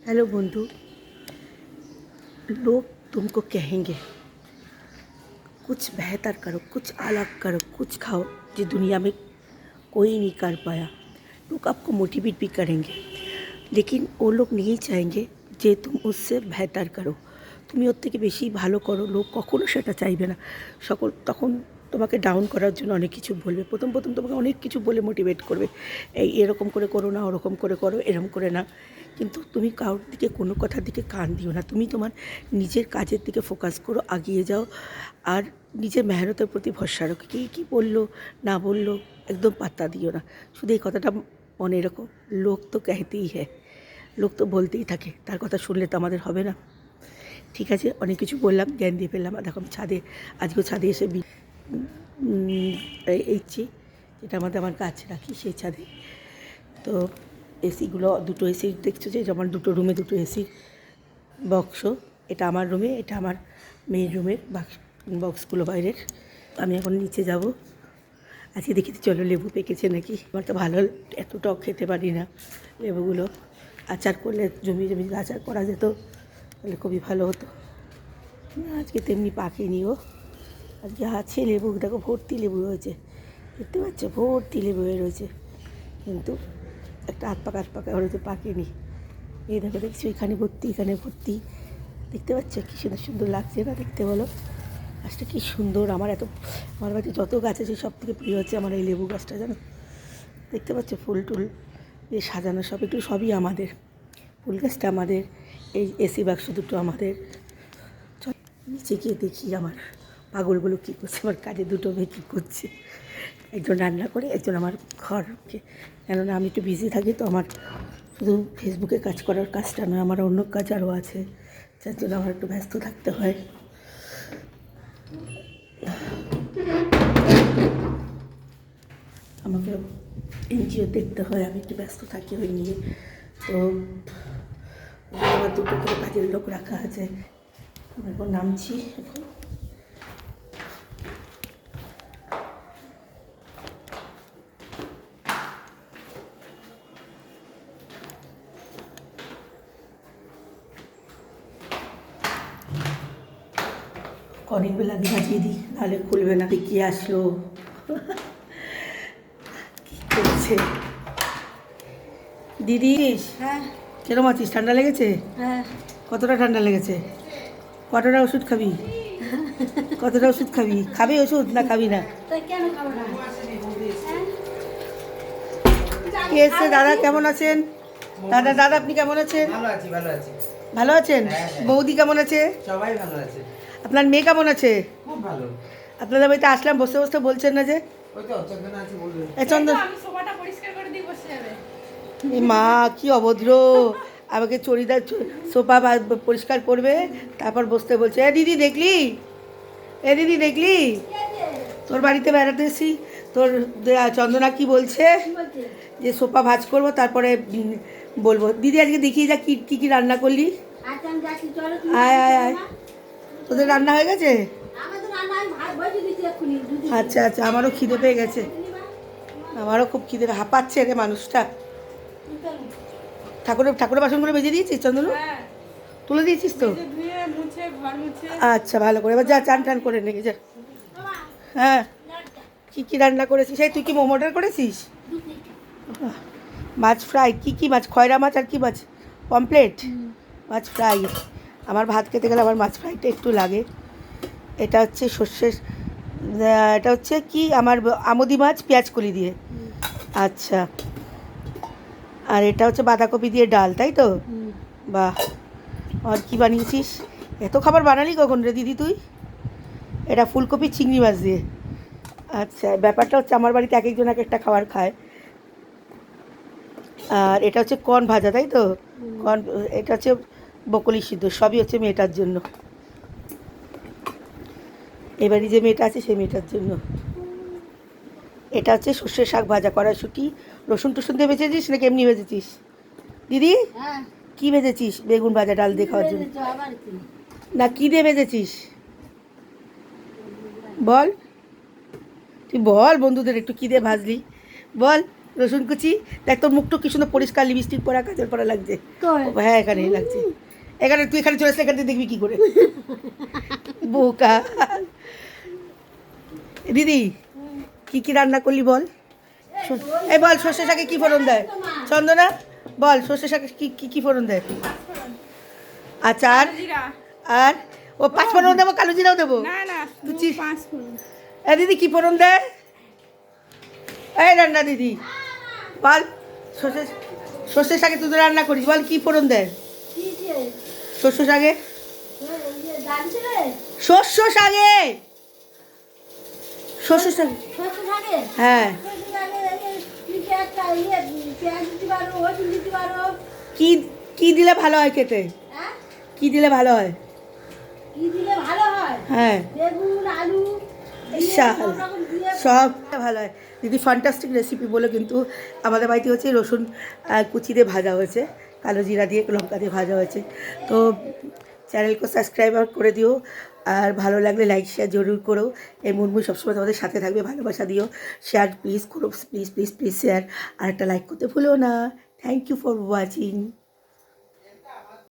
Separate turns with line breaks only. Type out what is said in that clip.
Hello बंधु। लोग तुमको कहेंगे कुछ बेहतर करो, कुछ अलग करो, कुछ खाओ जो दुनिया में कोई नहीं कर पाया। लोग आपको मोटिवेट भी करेंगे, लेकिन वो लोग नहीं चाहेंगे যে তুমি उससे बेहतर করো, তুমি ওর থেকে বেশি ভালো করো। লোক কখনো সেটা চাইবে না। তখন তোমাকে ডাউন করার জন্য অনেক কিছু বলবে। প্রথম তোমাকে অনেক কিছু বলে মোটিভেট করবে, এই এরকম করে করো না, ওরকম করে করো, এরকম করে না। কিন্তু তুমি কারোর দিকে কোনো কথার দিকে কান দিও না। তুমি তোমার নিজের কাজের দিকে ফোকাস করো, আগিয়ে যাও। আর নিজের মেহনতের প্রতি ভরসা রাখো। কী বললো না বললো একদম পাত্তা দিও না। শুধু এই কথাটা মনে রেখো, লোক তো कहतेই হ্যায়, লোক তো বলতেই থাকে। তার কথা শুনলে তো আমাদের হবে না। ঠিক আছে, অনেক কিছু বললাম, জ্ঞান দিয়ে ফেললাম। আর দেখো ছাদে, আজকেও ছাদে এসে এইছি, যেটা আমার গাছ রাখি সেই ছাদে। তো এসিগুলো দুটো এসি দেখছো, যে আমার দুটো রুমে দুটো এসির বক্স। এটা আমার রুমে, এটা আমার মেয়ের রুমের বক্সগুলো বাইরের। আমি এখন নিচে যাব। আজকে দেখি চলো লেবু পেকেছে নাকি। আমার তো ভালো, এত টক খেতে পারি না। লেবুগুলো আচার করলে জমি আচার করা যেত, তাহলে খুবই ভালো হতো। আজকে তেমনি পাকেনিও, আজকে আছে লেবু। দেখো ভর্তি লেবু হয়েছে, দেখতে পাচ্ছ, ভর্তি লেবু হয়ে রয়েছে, কিন্তু একটা হাত পাকা হয়তো পাকেনি। এই দেখো, দেখছি এখানে ভর্তি, এখানে ভর্তি। দেখতে পাচ্ছ কী সুন্দর সুন্দর লাগছে না দেখতে, বলো? গাছটা কী সুন্দর। আমার বাড়িতে যত গাছ আছে সব থেকে প্রিয় হচ্ছে আমার এই লেবু গাছটা, জানো? দেখতে পাচ্ছ ফুল টুল দিয়ে সাজানো, সব একটু সবই আমাদের। ফুল গাছটা আমাদের, এই এসি বাক্স দুটো আমাদের। নিচে গিয়ে দেখি আমার পাগলগুলো কী করছে, আমার কাজে দুটো মেয়ে কী করছে। একজন রান্না করে, একজন আমার ঘরকে, কেননা আমি একটু বিজি থাকি, তো আমার শুধু ফেসবুকে কাজ করার কাজটা নয়, আমার অন্য কাজ আরও আছে, যার জন্য আমার একটু ব্যস্ত থাকতে হয়। আমাকে এনজিও দেখতে হয়, আমি একটু ব্যস্ত থাকি ওই নিয়ে। তো আমার দুটো করে কাজের লোক রাখা আছে। আমি এখন নামছি। এখন অনেক বেলা বাজিয়ে দিই, নাহলে খুলবে না। কে আসলো, কী করছে? দিদি,
হ্যাঁ
কিরম আছিস? ঠান্ডা লেগেছে?
হ্যাঁ।
কতটা ঠান্ডা লেগেছে? কতটা ওষুধ খাবি? কতটা ওষুধ খাবি? খাবি ওষুধ না খাবি না?
তা কেন খাবো না?
কে এসছে? দাদা কেমন আছেন? দাদা আপনি কেমন আছেন?
ভালো আছি, ভালো আছি।
ভালো আছেন?
হ্যাঁ, হ্যাঁ।
বৌদি কেমন আছে?
সবাই ভালো আছে।
আপনার মেয়ে কেমন আছে?
খুব ভালো।
আপনাদের বাড়িতে আসলাম, বসে বসে বলছেন না যে?
ওই তো চন্দনা আছে, বলবে।
এই চন্দন,
আমি সোফাটা পরিষ্কার করে দিয়ে বসে যাবে।
এই মা কি অভদ্র! আমাকে চড়িদার সোফা পরিষ্কার করবে, তারপর বসতে বলছে। এ দিদি দেখলি, এ দিদি দেখলি, তোর বাড়িতে বেড়াতে এসেছি, তোর চন্দনা কি বলছে যে সোফা ভাঁজ করবো, তারপরে বলবো। দিদি আজকে দেখিয়ে যা কী কী রান্না করলি। আয় আয় আয়, তোদের রান্না হয়ে গেছে? আচ্ছা আচ্ছা, আমারও খিদে পেয়ে গেছে, আমারও খুব খিদে, হাঁপাচ্ছে রে মানুষটা। ঠাকুরের বাসনগুলো বেজে দিয়েছিস চন্দনু? তুলে দিয়েছিস তো? আচ্ছা, ভালো করে এবার যা চান টান করে নিয়ে যা। হ্যাঁ, কী রান্না করেছিস? এই তুই কি মোমো অর্ডার করেছিস? মাছ ফ্রাই, কী মাছ? খয়রা মাছ আর কি মাছ? পমপ্লেট মাছ ফ্রাই। আমার ভাত খেতে গেলে আমার মাছ ফ্রাইটা একটু লাগে। এটা হচ্ছে সর্ষের, এটা হচ্ছে কি আমার আমুদি মাছ পেঁয়াজ কলি দিয়ে। আচ্ছা, আর এটা হচ্ছে বাঁধাকপি দিয়ে ডাল, তাই তো? বাহ, আর কি বানিয়েছিস? এত খাবার বানালি কখন রে দিদি তুই? এটা ফুলকপি চিংড়ি মাছ দিয়ে। আচ্ছা, ব্যাপারটা হচ্ছে আমার বাড়িতে এক একজন এক একটা খাবার খায়। আর এটা হচ্ছে কর্ন ভাজা, তাই তো? কর্ন, এটা হচ্ছে বকলি সিদ্ধ, সবই হচ্ছে মেয়েটার জন্য। এবারই যে মেয়েটা আছে সেই মেয়েটার জন্য। এটা হচ্ছে সর্ষের শাক ভাজা, কড়াইশুঁটি, রসুন টসুন দিয়ে ভেজেছিস নাকি এমনি ভেজেছিস দিদি? কি ভেজেছিস? বেগুন ভাজা ডাল দিয়ে খাওয়ার জন্য না, কী দিয়ে ভেজেছিস বল, তুই বল, বন্ধুদের একটু কী দিয়ে ভাজলি বল। রসুন কুচি। দেখ তোর মুখটা কি সুন্দর পরিষ্কার, লিপস্টিক পরা, কাজল পরা লাগছে। হ্যাঁ এখানে লাগছে, এখানে তুই এখানে চলে আসলে এখান থেকে দেখবি কী করে বোকা। দিদি কি কি রান্না করলি বল? এই বল সর্ষে শাকে কি ফোড়ন দেয়? চন্দনা বল সর্ষে শাকে কি কি কি ফোড়ন দেয়? আচ্ছা
জিরা।
আর ও পাঁচ ফোড়ন দেবো, কালো জিরাও দেবো?
না না
তুই
5 ফোড়ন।
দিদি কি ফোড়ন দেয়? এই রান্না দিদি বল, সর্ষে সর্ষে শাকে তুই তো রান্না করিস, বল কি ফোড়ন দেয় শস্য শাকে? শস্য শাকে, শস্য শাকে, হ্যাঁ। কি কি দিলে ভালো হয় খেতে? কি দিলে ভালো হয়? হ্যাঁ শাল সব ভালো হয় দিদি। ফ্যান্টাস্টিক রেসিপি বলে কিন্তু আমাদের বাড়িতে হচ্ছে রসুন কুচি দিয়ে ভাজা হয়েছে, কালো জিরা দিয়ে লঙ্কা দিয়ে ভাজা হয়েছে। তো চ্যানেলকে সাবস্ক্রাইবার করে দিও, আর ভালো লাগলে লাইক শেয়ার জরুর করো। এই মুনমুন সবসময় তোমাদের সাথে থাকবে, ভালোবাসা দিও, শেয়ার প্লিজ করো, প্লিজ প্লিজ প্লিজ শেয়ার, আর একটা লাইক করতে ভুলো না। Thank you for watching.